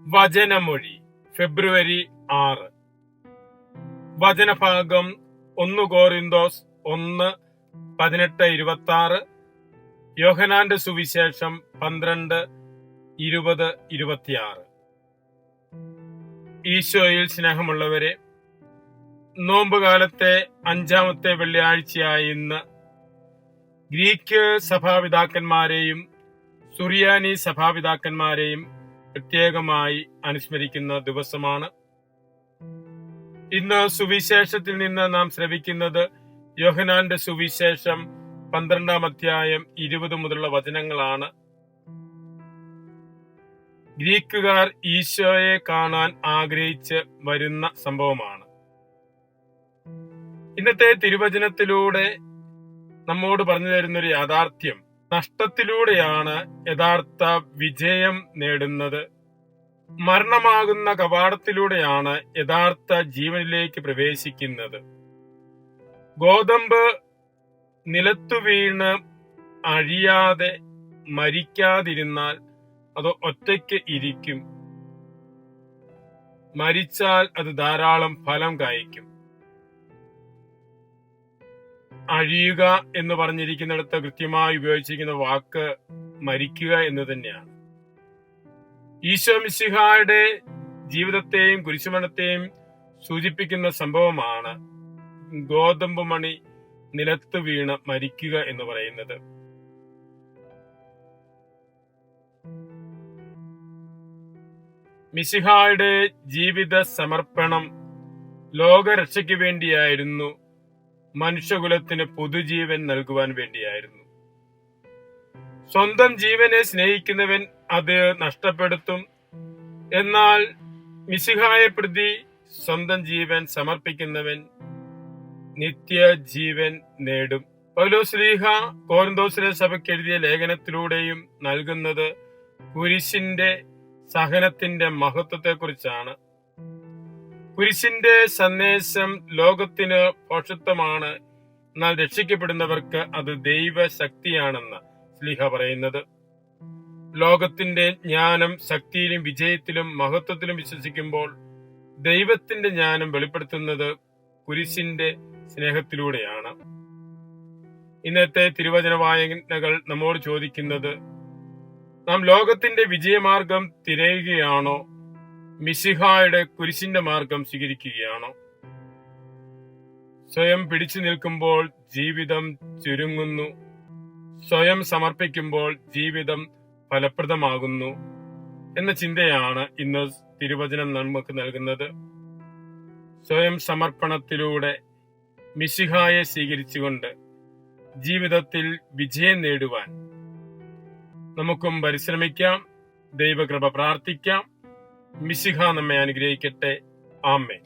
വചനമൊഴി ഫെബ്രുവരി 6. വചനഭാഗം 1 കോരിന്തോസ് 1:18-26, യോഹന്നാന്റെ സുവിശേഷം 12:20-26. ഈശോയിൽ സ്നേഹമുള്ളവരെ, നോമ്പുകാലത്തെ 5-ാമത്തെ വെള്ളിയാഴ്ചയായ ഇന്ന് ഗ്രീക്ക് സഭാപിതാക്കന്മാരെയും സുറിയാനി സഭാപിതാക്കന്മാരെയും പ്രത്യേകമായി അനുസ്മരിക്കുന്ന ദിവസമാണ്. ഇന്ന് സുവിശേഷത്തിൽ നിന്ന് നാം ശ്രവിക്കുന്നത് യോഹന്നാന്റെ സുവിശേഷം 12-ാം അധ്യായം 20 മുതലുള്ള വചനങ്ങളാണ്. ഗ്രീക്കുകാർ ഈശോയെ കാണാൻ ആഗ്രഹിച്ച് വരുന്ന സംഭവമാണ്. ഇന്നത്തെ തിരുവചനത്തിലൂടെ നമ്മോട് പറഞ്ഞു തരുന്നൊരു യാഥാർത്ഥ്യം, നഷ്ടത്തിലൂടെയാണ് യഥാർത്ഥ വിജയം നേടുന്നത്. മരണമാകുന്ന കവാടത്തിലൂടെയാണ് യഥാർത്ഥ ജീവനിലേക്ക് പ്രവേശിക്കുന്നത്. ഗോതമ്പ് നിലത്തു വീണ് അഴിയാതെ മരിക്കാതിരുന്നാൽ അത് ഒറ്റയ്ക്ക് ഇരിക്കും. മരിച്ചാൽ അത് ധാരാളം ഫലം കായ്ക്കും. അഴിയുക എന്ന് പറഞ്ഞിരിക്കുന്നിടത്ത് കൃത്യമായി ഉപയോഗിച്ചിരിക്കുന്ന വാക്ക് മരിക്കുക എന്ന് തന്നെയാണ്. ഈശോ മിശിഹായുടെ ജീവിതത്തെയും കുരിശുമരണത്തെയും സൂചിപ്പിക്കുന്ന സംഭവമാണ് ഗോതമ്പ് മണി നിലത്ത് വീണ് മരിക്കുക എന്ന് പറയുന്നത്. മിശിഹായുടെ ജീവിത സമർപ്പണം ലോകരക്ഷയ്ക്ക് വേണ്ടിയായിരുന്നു, മനുഷ്യകുലത്തിന് പുതുജീവൻ നൽകുവാൻ വേണ്ടിയായിരുന്നു. സ്വന്തം ജീവനെ സ്നേഹിക്കുന്നവൻ അത് നഷ്ടപ്പെടുത്തും. എന്നാൽ മിശിഹായെ പ്രതി സ്വന്തം ജീവൻ സമർപ്പിക്കുന്നവൻ നിത്യജീവൻ നേടും. പൗലോസ്ലീഹ കോരിന്തോസിലെ സഭയ്ക്ക് എഴുതിയ ലേഖനത്തിലൂടെയും നൽകുന്നത് കുരിശിന്റെ സഹനത്തിന്റെ മഹത്വത്തെക്കുറിച്ചാണ്. കുരിശിന്റെ സന്ദേശം ലോകത്തിന് ഭോഷത്വമാണ്, എന്നാൽ രക്ഷിക്കപ്പെടുന്നവർക്ക് അത് ദൈവശക്തിയാണെന്ന് സ്ലീഹ പറയുന്നത്. ലോകത്തിന്റെ ജ്ഞാനം ശക്തിയിലും വിജയത്തിലും മഹത്വത്തിലും വിശ്വസിക്കുമ്പോൾ ദൈവത്തിന്റെ ജ്ഞാനം വെളിപ്പെടുത്തുന്നത് കുരിശിന്റെ സ്നേഹത്തിലൂടെയാണ്. ഇന്നത്തെ തിരുവചന വായനകൾ നമ്മോട് ചോദിക്കുന്നത്, നാം ലോകത്തിന്റെ വിജയമാർഗം തിരയുകയാണോ, മിശിഹായുടെ കുരിശിന്റെ മാർഗം സ്വീകരിക്കുകയാണോ? സ്വയം പിടിച്ചു നിൽക്കുമ്പോൾ ജീവിതം ചുരുങ്ങുന്നു, സ്വയം സമർപ്പിക്കുമ്പോൾ ജീവിതം ഫലപ്രദമാകുന്നു എന്ന ചിന്തയാണ് ഇന്ന് തിരുവചനം നമുക്ക് നൽകുന്നത്. സ്വയം സമർപ്പണത്തിലൂടെ മിശിഹായെ സ്വീകരിച്ചുകൊണ്ട് ജീവിതത്തിൽ വിജയം നേടുവാൻ നമുക്കും പരിശ്രമിക്കാം. ദൈവകൃപ പ്രാർത്ഥിക്കാം. മിശിഹ നമ്മെ അനുഗ്രഹിക്കട്ടെ. ആമേൻ.